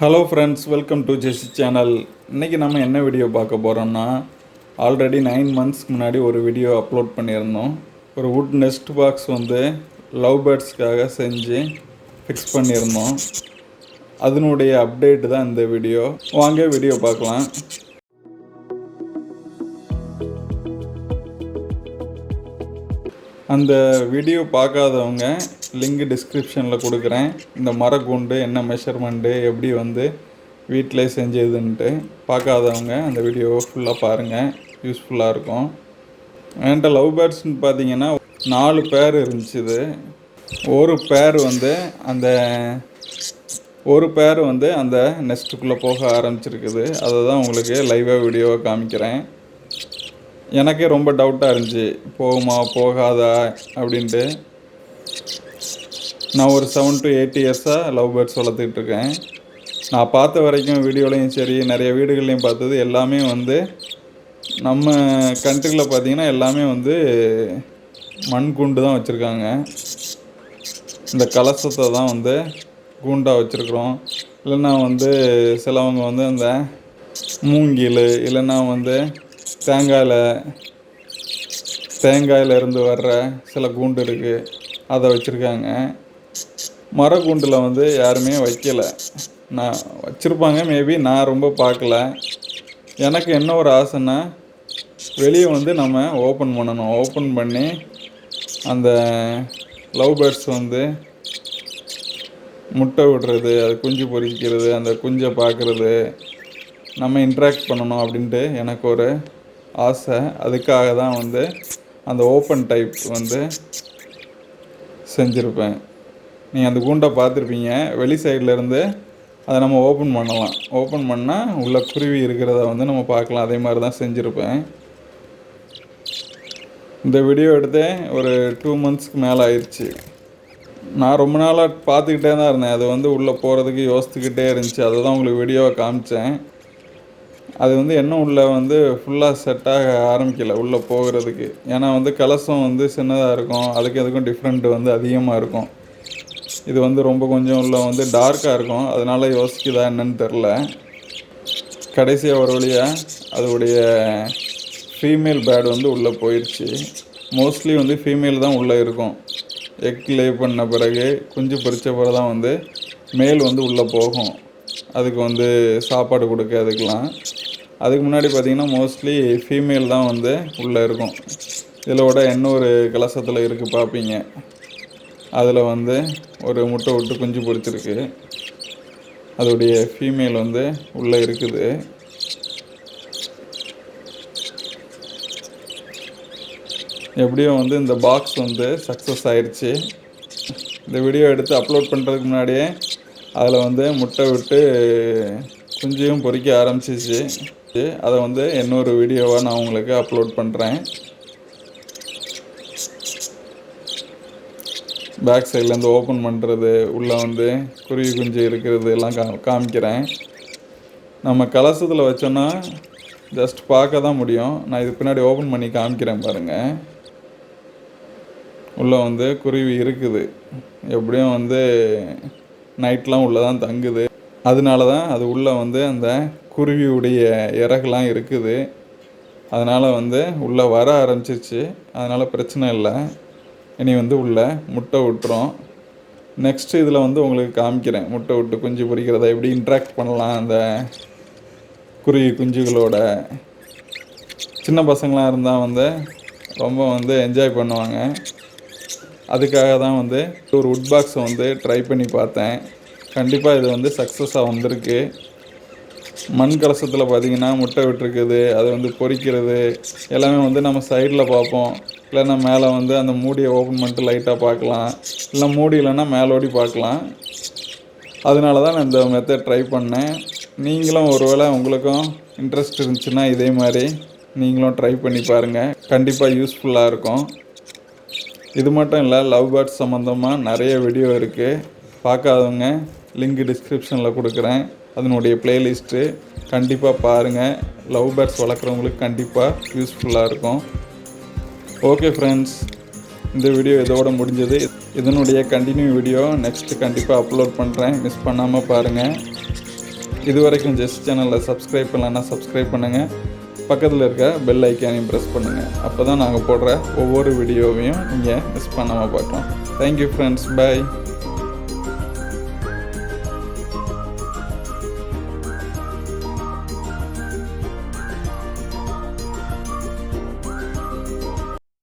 Hello friends, welcome to Jessie channel. இன்றைக்கி நம்ம என்ன வீடியோ பார்க்க போகிறோம்னா, ஆல்ரெடி 9 மந்த்ஸ்க்கு முன்னாடி ஒரு வீடியோ அப்லோட் பண்ணியிருந்தோம். ஒரு வுட் நெஸ்ட் பாக்ஸ் வந்து லவ் பேர்ட்ஸ்க்காக செஞ்சு ஃபிக்ஸ் பண்ணியிருந்தோம். அதனுடைய அப்டேட் தான் இந்த வீடியோ. வாங்க வீடியோ பார்க்கலாம். அந்த வீடியோ பார்க்காதவங்க லிங்க் டிஸ்கிரிப்ஷனில் கொடுக்குறேன். இந்த மரக்கூண்டு என்ன மெஷர்மெண்ட்டு, எப்படி வந்து வீட்டிலே செஞ்சதுன்ட்டு பார்க்காதவங்க அந்த வீடியோவை ஃபுல்லாக பாருங்கள், யூஸ்ஃபுல்லாக இருக்கும். என்கிட்ட லவ் பேர்ட்ஸ்னு பார்த்தீங்கன்னா 4 பேர் இருந்துச்சு. ஒரு பேர் வந்து அந்த நெஸ்ட்டுக்குள்ளே போக ஆரம்பிச்சிருக்குது. அதை தான் உங்களுக்கு லைவாக வீடியோவை காமிக்கிறேன். எனக்கே ரொம்ப டவுட்டாக இருந்துச்சு, போகுமா போகாதா அப்படின்ட்டு. நான் ஒரு 7 to 8 இயர்ஸாக லவ் பேர்ட்ஸ் வளர்த்துட்ருக்கேன். நான் பார்த்த வரைக்கும் வீடியோலையும் சரி, நிறைய வீடுகள்லையும் பார்த்தது எல்லாமே வந்து நம்ம கண்ட்ரியில் பார்த்திங்கன்னா எல்லாமே வந்து மண் கூண்டு தான் வச்சுருக்காங்க. இந்த கலசத்தை தான் வந்து கூண்டாக வச்சுருக்குறோம். இல்லைன்னா வந்து சிலவங்க வந்து அந்த மூங்கில், இல்லைன்னா வந்து தேங்காயிலேருந்து வர்ற சில கூண்டு இருக்குது, அதை வச்சுருக்காங்க. மரக்கூண்டில் வந்து யாருமே வைக்கலை. நான் வச்சுருப்பாங்க, மேபி நான் ரொம்ப பார்க்கல. எனக்கு என்ன ஒரு ஆசைன்னா, வெளியே வந்து நம்ம ஓப்பன் பண்ணணும். ஓப்பன் பண்ணி அந்த லவ் பேர்ட்ஸ் வந்து முட்டை விடுறது, அது குஞ்சு பொரிக்கிறது, அந்த குஞ்சை பார்க்குறது, நம்ம இன்ட்ராக்ட் பண்ணணும் அப்படின்ட்டு எனக்கு ஒரு ஆசை. அதுக்காக தான் வந்து அந்த ஓப்பன் டைப் வந்து செஞ்சுருப்பேன். நீங்கள் அந்த கூண்டை பார்த்துருப்பீங்க. வெளி சைட்லேருந்து அதை நம்ம ஓப்பன் பண்ணலாம். ஓப்பன் பண்ணால் உள்ள குருவி இருக்கிறத வந்து நம்ம பார்க்கலாம். அதே மாதிரி தான் செஞ்சுருப்பேன். இந்த வீடியோ எடுத்து ஒரு 2 மந்த்ஸ்க்கு மேலே ஆயிடுச்சு. நான் ரொம்ப நாளாக பார்த்துக்கிட்டே தான் இருந்தேன். அது வந்து உள்ளே போகிறதுக்கு யோசித்துக்கிட்டே இருந்துச்சு. அதை தான் உங்களுக்கு வீடியோவை காமிச்சேன். அது வந்து இன்னும் உள்ளே வந்து ஃபுல்லாக செட்டாக ஆரம்பிக்கலை உள்ளே போகிறதுக்கு. ஏன்னா வந்து கலசம் வந்து சின்னதாக இருக்கும், அதுக்கும் டிஃப்ரெண்ட்டு வந்து அதிகமாக இருக்கும். இது வந்து ரொம்ப கொஞ்சம் உள்ள வந்து டார்க்காக இருக்கும். அதனால் யோசிக்குதா என்னன்னு தெரில. கடைசியாக ஒரு வழியாக அதோடைய ஃபீமேல் பேர்டு வந்து உள்ளே போயிடுச்சு. மோஸ்ட்லி வந்து ஃபீமேல் தான் உள்ளே இருக்கும். எக் லே பண்ண பிறகு, குஞ்சு பொரித்த பிறகு தான் வந்து மேல் வந்து உள்ளே போகும். அதுக்கு வந்து சாப்பாடு கொடுக்க அதுக்கெலாம். அதுக்கு முன்னாடி பார்த்திங்கன்னா மோஸ்ட்லி ஃபீமேல் தான் வந்து உள்ளே இருக்கும். இதோட இன்னொரு கலசத்தில் இருக்குது பார்ப்பீங்க. அதில் வந்து ஒரு முட்டை விட்டு குஞ்சு பொரிச்சிருக்கு. அதோடைய ஃபீமேல் வந்து உள்ளே இருக்குது. எப்படியோ வந்து இந்த பாக்ஸ் வந்து சக்ஸஸ் ஆயிடுச்சு. இந்த வீடியோ எடுத்து அப்லோட் பண்ணுறதுக்கு முன்னாடியே அதில் வந்து முட்டை விட்டு குஞ்சையும் பொரிக்க ஆரம்பிச்சிச்சு. அதை வந்து இன்னொரு வீடியோவாக நான் உங்களுக்கு அப்லோட் பண்ணுறேன். பேக் சைட்லேருந்து ஓப்பன் பண்ணுறது, உள்ளே வந்து குருவி குஞ்சு இருக்கிறது எல்லாம் காமிக்கிறேன். நம்ம கலசத்தில் வச்சோன்னா ஜஸ்ட் பார்க்க தான் முடியும். நான் இதுக்கு பின்னாடி ஓப்பன் பண்ணி காமிக்கிறேன் பாருங்கள். உள்ளே வந்து குருவி இருக்குது. எப்படியும் வந்து நைட்லாம் உள்ளே தான் தங்குது. அதனால தான் அது உள்ளே வந்து அந்த குருவியுடைய இறகுலாம் இருக்குது. அதனால் வந்து உள்ளே வர ஆரம்பிச்சிருச்சு. அதனால் பிரச்சனை இல்லை. இனி வந்து உள்ளே முட்டை விட்டுரும். நெக்ஸ்ட்டு இதில் வந்து உங்களுக்கு காமிக்கிறேன் முட்டை விட்டு குஞ்சு பொரிக்கிறத எப்படி இன்ட்ராக்ட் பண்ணலாம் அந்த குருவி குஞ்சுகளோட. சின்ன பசங்களாம் இருந்தால் வந்து ரொம்ப வந்து என்ஜாய் பண்ணுவாங்க. அதுக்காக தான் வந்து ஒரு வுட் பாக்ஸை வந்து ட்ரை பண்ணி பார்த்தேன். கண்டிப்பாக இது வந்து சக்ஸஸாக வந்திருக்கு. மண் கலசத்தில் பார்த்திங்கன்னா முட்டை விட்டுருக்குது, அது வந்து பொரிக்கிறது எல்லாமே வந்து நம்ம சைடில் பார்ப்போம். இல்லைன்னா மேலே வந்து அந்த மூடியை ஓப்பன் பண்ணிட்டு லைட்டாக பார்க்கலாம், இல்லை மூடி இல்லைன்னா மேலோடி பார்க்கலாம். அதனால தான் நான் இந்த மெத்தட் ட்ரை பண்ணேன். நீங்களும் ஒருவேளை உங்களுக்கும் இன்ட்ரெஸ்ட் இருந்துச்சுன்னா இதே மாதிரி நீங்களும் ட்ரை பண்ணி பாருங்கள். கண்டிப்பாக யூஸ்ஃபுல்லாக இருக்கும். இது மட்டும் இல்லை, லவ் பேர்ட்ஸ் சம்மந்தமாக நிறைய வீடியோ இருக்குது. பார்க்காதவங்க லிங்க் டிஸ்கிரிப்ஷனில் கொடுக்குறேன். அதனுடைய ப்ளேலிஸ்ட்டு கண்டிப்பாக பாருங்கள். லவ் பேர்ட்ஸ் வளர்க்குறவங்களுக்கு கண்டிப்பாக யூஸ்ஃபுல்லாக இருக்கும். ஓகே ஃப்ரெண்ட்ஸ், இந்த வீடியோ இதோடு முடிஞ்சது. இதனுடைய கண்டினியூ வீடியோ நெக்ஸ்ட்டு கண்டிப்பாக அப்லோட் பண்ணுறேன். மிஸ் பண்ணாமல் பாருங்கள். இது வரைக்கும் ஜெஸ் சேனலில் சப்ஸ்கிரைப் பண்ணலன்னா சப்ஸ்கிரைப் பண்ணுங்கள். பக்கத்தில் இருக்க பெல் ஐக்கானையும் ப்ரெஸ் பண்ணுங்கள். அப்போ தான் நாங்கள் போடுற ஒவ்வொரு வீடியோவையும் நீங்கள் மிஸ் பண்ணாமல் பார்க்கலாம். Thank you friends. பை.